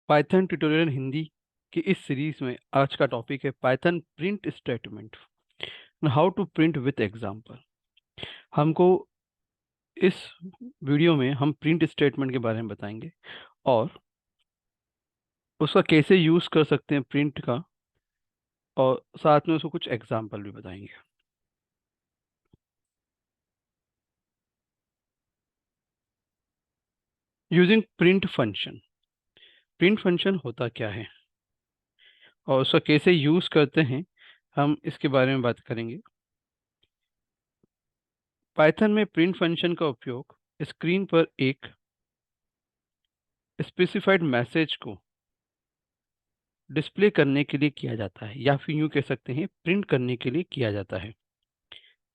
Python tutorial Hindi की इस series में आज का टॉपिक है Python print statement. How to print with example. हमको इस वीडियो में हम प्रिंट स्टेटमेंट के बारे में बताएंगे और उसका कैसे यूज कर सकते हैं प्रिंट का, और साथ में उसको कुछ एग्जांपल भी बताएंगे। Using print function. Print function होता क्या है और उसका कैसे यूज करते हैं, हम इसके बारे में बात करेंगे। पाइथन में प्रिंट फंक्शन का उपयोग स्क्रीन पर एक स्पेसिफाइड मैसेज को डिस्प्ले करने के लिए किया जाता है, या फिर यूं कह सकते हैं प्रिंट करने के लिए किया जाता है।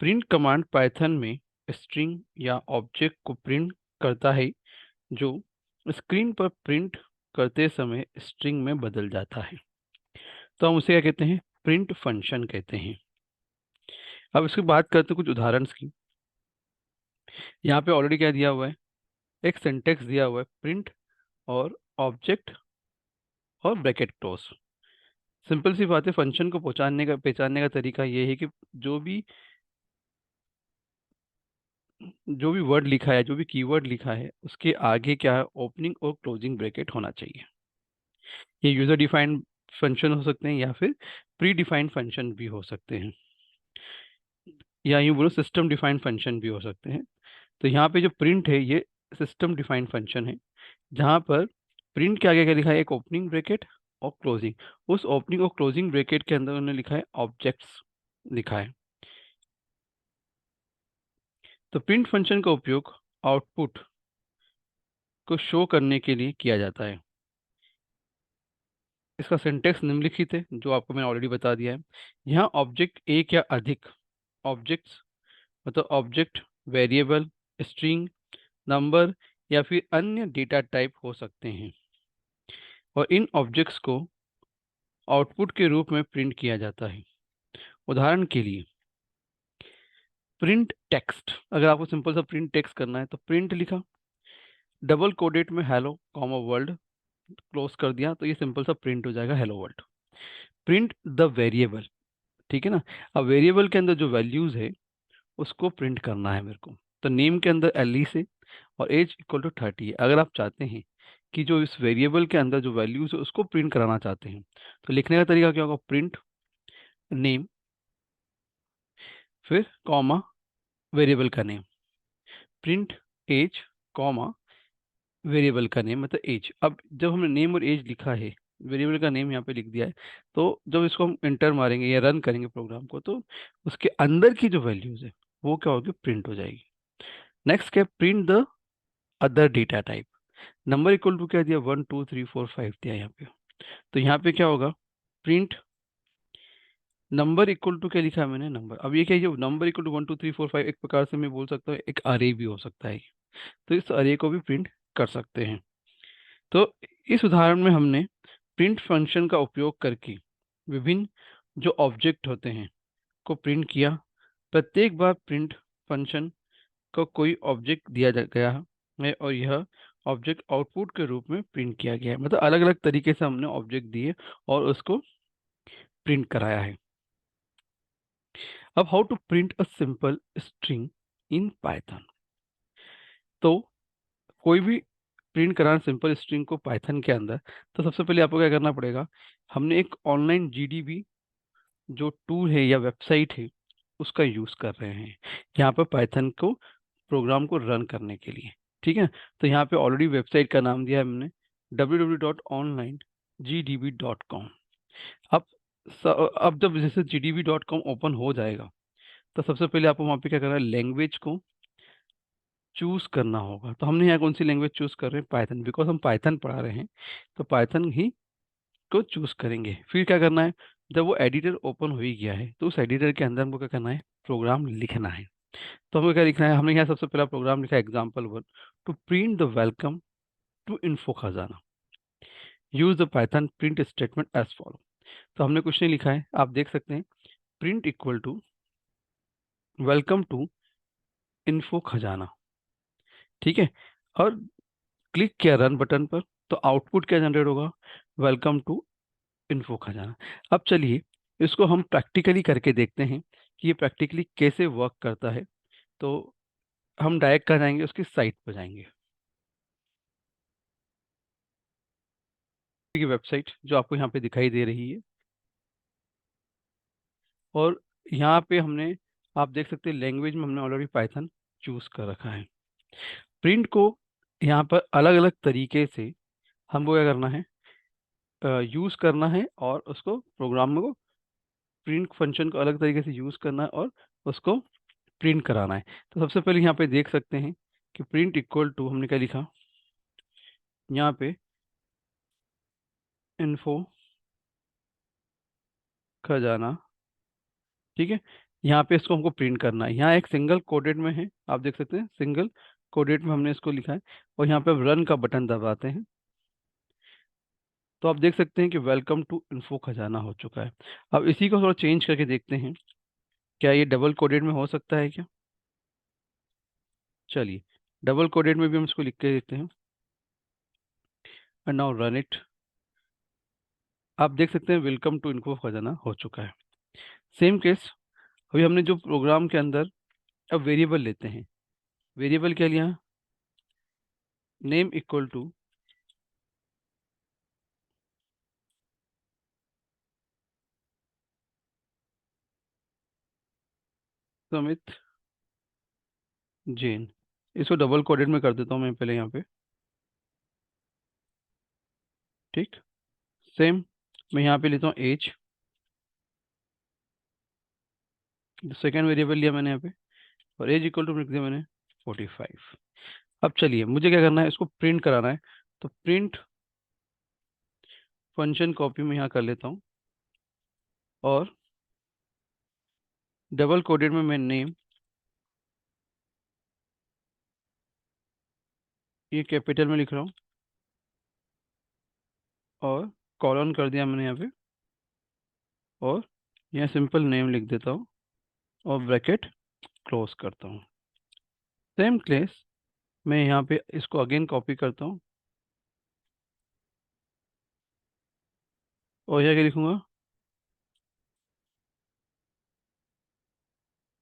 प्रिंट कमांड पाइथन में स्ट्रिंग या ऑब्जेक्ट को प्रिंट करता है जो स्क्रीन पर प्रिंट करते समय स्ट्रिंग में बदल जाता है। तो हम उसे क्या कहते हैं, प्रिंट फंक्शन कहते हैं। अब इसकी बात करते हैं कुछ उदाहरण की। यहाँ पे ऑलरेडी क्या दिया हुआ है, एक सिंटेक्स दिया हुआ है, प्रिंट और ऑब्जेक्ट और ब्रैकेट क्लोज। सिंपल सी बात है, फंक्शन को पहचानने का तरीका ये है कि जो भी जो भी वर्ड लिखा है, जो भी कीवर्ड लिखा है, उसके आगे क्या है, ओपनिंग और क्लोजिंग ब्रैकेट होना चाहिए। ये यूजर डिफाइंड फंक्शन हो सकते हैं या फिर प्री डिफाइंड फंक्शन भी हो सकते हैं, या यूँ बोलो सिस्टम डिफाइंड फंक्शन भी हो सकते हैं। तो यहाँ पे जो प्रिंट है ये सिस्टम डिफाइंड फंक्शन है, जहाँ पर प्रिंट के आगे क्या लिखा है, एक ओपनिंग ब्रैकेट और क्लोजिंग। उस ओपनिंग और क्लोजिंग ब्रैकेट के अंदर उन्होंने लिखा है ऑब्जेक्ट्स लिखा है। तो प्रिंट फंक्शन का उपयोग आउटपुट को शो करने के लिए किया जाता है। इसका सिंटेक्स निम्नलिखित है, जो आपको मैंने ऑलरेडी बता दिया है। यहाँ ऑब्जेक्ट एक या अधिक ऑब्जेक्ट्स, मतलब ऑब्जेक्ट, वेरिएबल, स्ट्रिंग, नंबर या फिर अन्य डेटा टाइप हो सकते हैं, और इन ऑब्जेक्ट्स को आउटपुट के रूप में प्रिंट किया जाता है। उदाहरण के लिए प्रिंट टेक्स्ट। अगर आपको सिंपल सा प्रिंट टेक्स्ट करना है तो प्रिंट लिखा, डबल कोडेड में हेलो कॉमा वर्ल्ड क्लोज कर दिया, तो ये सिंपल सा प्रिंट हो जाएगा hello world. Print the variable, ठीक है ना। अब वेरिएबल के अंदर जो वैल्यूज है उसको प्रिंट करना है मेरे को। तो नेम के अंदर एल से और एज इक्वल टू 30 है। अगर आप चाहते हैं कि जो इस वेरिएबल के अंदर जो वैल्यूज है उसको प्रिंट कराना चाहते हैं, तो लिखने का तरीका क्या होगा, प्रिंट नेम, फिर कॉमा वेरिएबल का name, print age comma variable का नेम मतलब एज। अब जब हमने नेम और एज लिखा है, वेरिएबल का नेम यहाँ पे लिख दिया है, तो जब इसको हम इंटर मारेंगे या रन करेंगे प्रोग्राम को, तो उसके अंदर की जो वैल्यूज है वो क्या होगी, प्रिंट हो जाएगी। नेक्स्ट क्या, print the other data type. Number equal to क्या दिया, 1 2 3 4 5 दिया यहाँ पे। तो यहाँ पे क्या होगा, प्रिंट नंबर इक्वल टू क्या लिखा है मैंने, नंबर। अब ये क्या है, नंबर इक्वल टू 1 2 3 4 5 एक प्रकार से मैं बोल सकता हूँ एक अरे भी हो सकता है। तो इस अरे को भी प्रिंट कर सकते हैं। तो इस उदाहरण में हमने प्रिंट फंक्शन का उपयोग करके विभिन्न जो ऑब्जेक्ट होते हैं को प्रिंट किया। प्रत्येक बार प्रिंट फंक्शन को कोई ऑब्जेक्ट गया है और यह ऑब्जेक्ट आउटपुट के रूप में प्रिंट किया गया है, मतलब अलग अलग तरीके से हमने ऑब्जेक्ट दिए और उसको प्रिंट कराया है। अब how to print a simple string in Python. तो कोई भी प्रिंट कराना सिंपल स्ट्रिंग को पाइथन के अंदर, तो सबसे पहले आपको क्या करना पड़ेगा, हमने एक ऑनलाइन जीडीबी जो टूल है या वेबसाइट है उसका यूज कर रहे हैं यहाँ पर पाइथन को प्रोग्राम को रन करने के लिए। ठीक है, तो यहाँ पे ऑलरेडी वेबसाइट का नाम दिया है हमने www.onlinegdb.com। अब अब जब जैसे gdb.com ओपन हो जाएगा, तो सबसे पहले आपको वहाँ पे क्या करना है, लैंग्वेज को चूज करना होगा। तो हमने यहाँ कौन सी लैंग्वेज चूज कर रहे हैं, पाइथन, बिकॉज हम पाइथन पढ़ा रहे हैं, तो पाइथन ही को चूज करेंगे। फिर क्या करना है, जब वो एडिटर ओपन हो ही गया है तो उस एडिटर के अंदर हमको क्या करना है, प्रोग्राम लिखना है। तो हमें क्या लिखना है, हमने यहाँ सबसे पहला प्रोग्राम लिखा है example 1 to print the welcome to info Khazana. Use the Python print statement as follow. तो हमने कुछ नहीं लिखा है, आप देख सकते हैं, print equal to welcome to info Khazana. ठीक है, और क्लिक किया रन बटन पर। तो आउटपुट क्या जनरेट होगा, वेलकम टू इन्फो खजाना। अब चलिए इसको हम प्रैक्टिकली करके देखते हैं कि ये प्रैक्टिकली कैसे वर्क करता है। तो हम डायरेक्ट कहाँ जाएंगे, उसकी साइट पर जाएंगे, की वेबसाइट जो आपको यहाँ पे दिखाई दे रही है। और यहाँ पे हमने, आप देख सकते हैं लैंग्वेज में हमने ऑलरेडी पाइथन चूज कर रखा है। प्रिंट को यहाँ पर अलग अलग तरीके से हमको क्या करना है, यूज करना है, और उसको प्रोग्राम को प्रिंट फंक्शन को अलग तरीके से यूज करना है और उसको प्रिंट कराना है। तो सबसे पहले यहाँ पे देख सकते हैं कि प्रिंट इक्वल टू हमने क्या लिखा, यहाँ पे इन्फो खजाना, ठीक है। यहाँ पे इसको हमको प्रिंट करना है, यहाँ एक सिंगल कोडेड में है, आप देख सकते हैं सिंगल कोडेड में हमने इसको लिखा है। और यहाँ पे रन का बटन दबाते हैं तो आप देख सकते हैं कि वेलकम टू इन्फो खजाना हो चुका है। अब इसी को थोड़ा चेंज करके देखते हैं, क्या ये डबल कोडेड में हो सकता है क्या। चलिए डबल कोडेड में भी हम इसको लिख के देखते हैं, एंड नाउ रन इट। आप देख सकते हैं वेलकम टू इन्फो खजाना हो चुका है। सेम केस, अभी हमने जो प्रोग्राम के अंदर अब वेरिएबल लेते हैं, वेरिएबल क्या लिया, नेम इक्वल टू समित जैन। इसको डबल कोडेड में कर देता हूँ मैं पहले यहाँ पे, ठीक। सेम, मैं यहाँ पे लेता हूँ एज, सेकेंड वेरिएबल लिया मैंने यहाँ पे, और एज इक्वल टू लिख दिया मैंने 45। अब चलिए मुझे क्या करना है, इसको प्रिंट कराना है। तो प्रिंट फंक्शन कॉपी में यहाँ कर लेता हूँ, और डबल कोडेड में मैं नेम ये कैपिटल में लिख रहा हूँ, और कॉलन कर दिया मैंने यहाँ पे, और यहाँ सिंपल नेम लिख देता हूँ, और ब्रैकेट क्लोज करता हूँ। सेम केस मैं यहाँ पे इसको अगेन कॉपी करता हूँ, और यहाँ क्या लिखूंगा,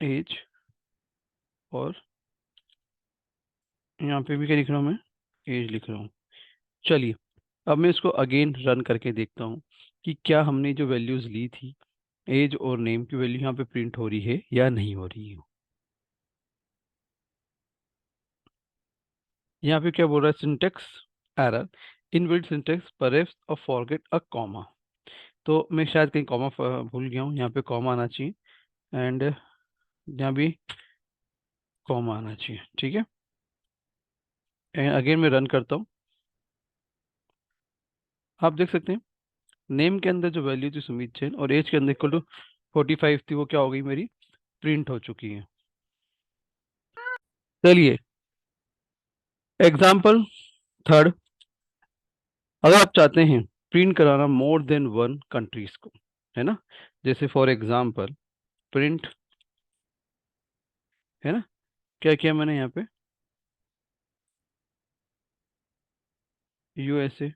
एज, और यहाँ पे भी क्या लिख रहा हूँ मैं, एज लिख रहा हूँ। चलिए अब मैं इसको अगेन रन करके देखता हूँ कि क्या हमने जो वैल्यूज़ ली थी, एज और नेम की वैल्यू यहाँ पे प्रिंट हो रही है या नहीं हो रही है। यहाँ पे क्या बोल रहा है, syntax error, invalid syntax perhaps और फॉरगेट अ कॉमा। तो मैं शायद कहीं कॉमा भूल गया हूँ, यहाँ पे कॉमा आना चाहिए, एंड यहाँ भी कॉमा आना चाहिए, ठीक है। अगेन मैं रन करता हूँ, आप देख सकते हैं नेम के अंदर जो वैल्यू थी सुमित जैन, और एज के अंदर इक्वल टू 45 थी, वो क्या हो गई मेरी, प्रिंट हो चुकी है। चलिए एग्जाम्पल थर्ड, अगर आप चाहते हैं प्रिंट कराना मोर देन वन कंट्रीज को, है ना, जैसे फॉर एग्जाम्पल प्रिंट, है ना, क्या किया मैंने यहाँ पे, यूएसए,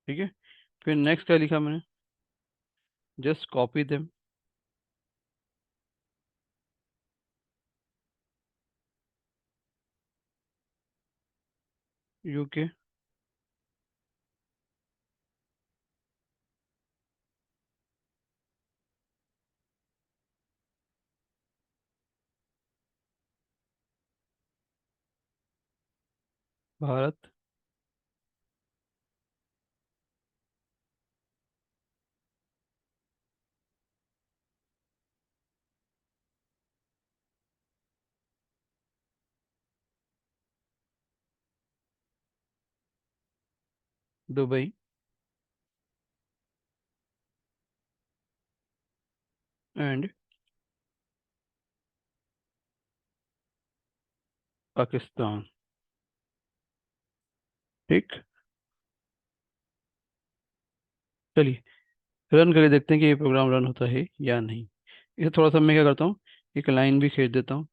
ठीक है। फिर नेक्स्ट क्या लिखा मैंने, just copy them, UK, Bharat, Dubai, and Pakistan, ठीक। चलिए रन करके देखते हैं कि ये प्रोग्राम रन होता है या नहीं। इसे थोड़ा सा मैं क्या करता हूँ, एक लाइन भी खींच देता हूँ,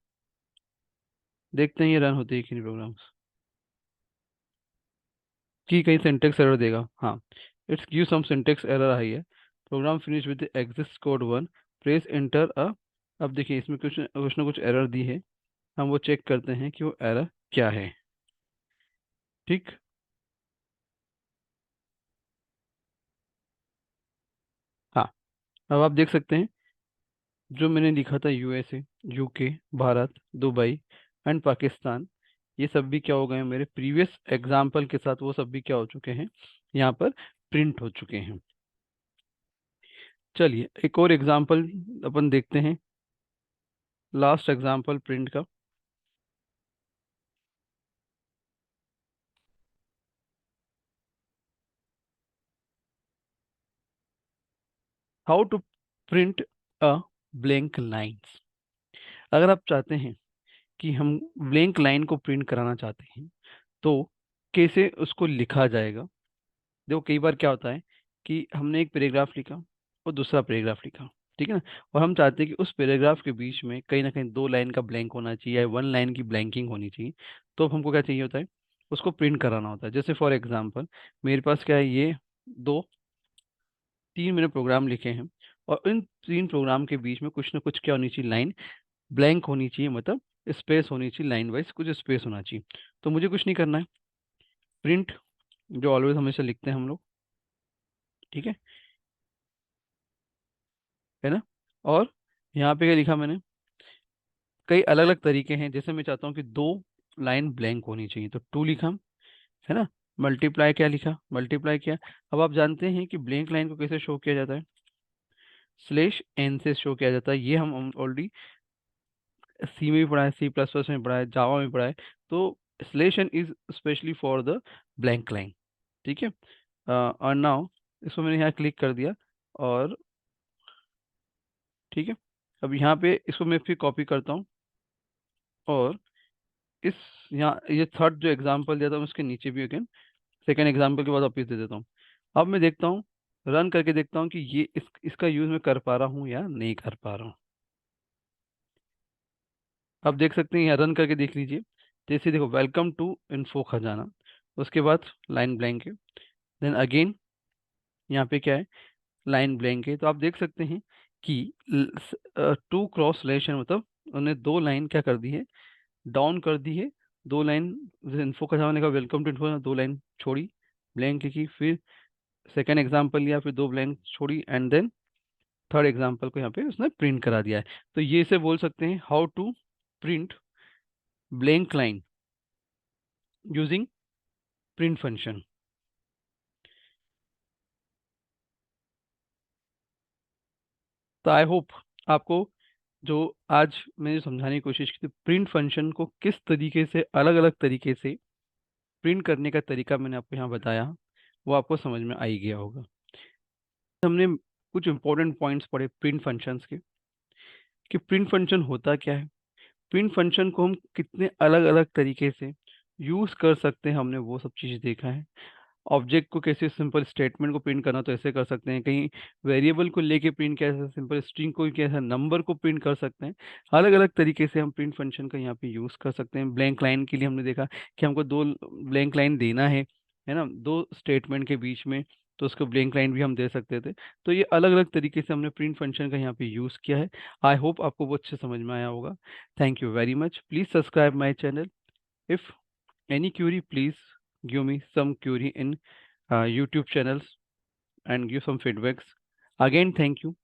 देखते हैं ये रन होते है कि नहीं प्रोग्राम, कि कहीं सिंटेक्स एरर देगा। हाँ, it's give some syntax error आई है, program finish with exist code one, press enter uh. अब देखिए इसमें कुछ ना कुछ एरर दी है, हम वो चेक करते हैं कि वो एरर क्या है। ठीक। हाँ, अब आप देख सकते हैं जो मैंने लिखा था USA, UK, Bharat, Dubai and Pakistan, ये सब भी क्या हो गए हैं मेरे प्रीवियस एग्जाम्पल के साथ, वो सब भी क्या हो चुके हैं, यहाँ पर प्रिंट हो चुके हैं। चलिए एक और एग्जाम्पल अपन देखते हैं, लास्ट एग्जाम्पल प्रिंट का। How to print a blank lines. अगर आप चाहते हैं कि हम ब्लैंक लाइन को प्रिंट कराना चाहते हैं तो कैसे उसको लिखा जाएगा। देखो कई बार क्या होता है कि हमने एक पैराग्राफ लिखा और दूसरा पैराग्राफ लिखा, ठीक है ना, और हम चाहते हैं कि उस पैराग्राफ के बीच में कहीं ना कहीं दो लाइन का ब्लैंक होना चाहिए या वन लाइन की ब्लैंकिंग होनी चाहिए। तो हमको क्या चाहिए होता है, उसको प्रिंट कराना होता है। जैसे फॉर एग्जांपल मेरे पास क्या है, ये दो तीन मैंने प्रोग्राम लिखे हैं, और इन तीन प्रोग्राम के बीच में कुछ ना कुछ क्या होनी चाहिए, लाइन ब्लैंक होनी चाहिए, मतलब स्पेस होनी चाहिए, लाइन वाइज कुछ स्पेस होना चाहिए। तो मुझे कुछ नहीं करना है, प्रिंट जो ऑलवेज हमेशा लिखते हैं हम लोग, ठीक है ना। और यहाँ पे क्या लिखा मैंने, कई अलग अलग तरीके हैं, जैसे मैं चाहता हूँ कि दो लाइन ब्लैंक होनी चाहिए तो टू लिखा, है ना। मल्टीप्लाई क्या लिखा, मल्टीप्लाई किया। अब आप जानते हैं कि ब्लैंक लाइन को कैसे शो किया जाता है, स्लेश एन से शो किया जाता है। ये हम ऑलरेडी सी में भी पढ़ा है, सी प्लस प्लस में पढ़ा है, जावा में पढ़ा है। तो slash N is specially for the blank line, ठीक है। और नाउ इसको मैंने यहाँ क्लिक कर दिया, और ठीक है, अब यहाँ पे इसको मैं फिर कॉपी करता हूँ, और इस यहाँ ये थर्ड जो एग्जांपल दिया था मैं उसके नीचे भी अगेन सेकंड एग्जांपल के बाद वापस दे देता हूँ। अब मैं देखता हूँ, रन करके देखता हूँ कि ये इसका यूज मैं कर पा रहा हूँ या नहीं कर पा रहा हूँ। अब देख सकते हैं यहाँ रन करके देख लीजिए, जैसे देखो वेलकम टू इन्फो खजाना, उसके बाद लाइन ब्लैंक है, देन अगेन यहाँ पे क्या है, लाइन ब्लैंक है। तो आप देख सकते हैं कि टू क्रॉस स्लैश है, मतलब उन्होंने दो लाइन क्या कर दी है, डाउन कर दी है। दो लाइन जैसे इन्फो खजाना ने कहा वेलकम टू इन्फो, दो लाइन छोड़ी, ब्लैंक लिखी, फिर सेकेंड एग्जाम्पल लिया, फिर दो ब्लैंक छोड़ी, एंड देन थर्ड एग्जाम्पल को यहाँ पे उसने प्रिंट करा दिया है। तो ये से बोल सकते हैं how to print blank line using print function. तो आई होप आपको जो आज मैंने समझाने की कोशिश की थी, प्रिंट फंक्शन को किस तरीके से अलग अलग तरीके से प्रिंट करने का तरीका मैंने आपको यहाँ बताया, वो आपको समझ में आ ही गया होगा। हमने कुछ इंपॉर्टेंट पॉइंट्स पढ़े प्रिंट फंक्शंस के, कि प्रिंट फंक्शन होता क्या है, प्रिंट फंक्शन को हम कितने अलग अलग तरीके से यूज कर सकते हैं, हमने वो सब चीज़ देखा है। ऑब्जेक्ट को कैसे सिंपल स्टेटमेंट को प्रिंट करना तो ऐसे कर सकते हैं, कहीं वेरिएबल को लेके प्रिंट कैसे, सिंपल स्ट्रिंग को कैसे नंबर को प्रिंट कर सकते हैं। अलग अलग तरीके से हम प्रिंट फंक्शन का यहाँ पे यूज कर सकते हैं। ब्लैंक लाइन के लिए हमने देखा कि हमको दो ब्लैंक लाइन देना है ना, दो स्टेटमेंट के बीच में, तो उसको ब्लैंक लाइन भी हम दे सकते थे। तो ये अलग अलग तरीके से हमने प्रिंट फंक्शन का यहाँ पे यूज किया है। आई होप आपको वो अच्छे समझ में आया होगा। Thank you very much, please subscribe my channel. If any query, please give me some query in YouTube channels and give some feedbacks. Again, thank you.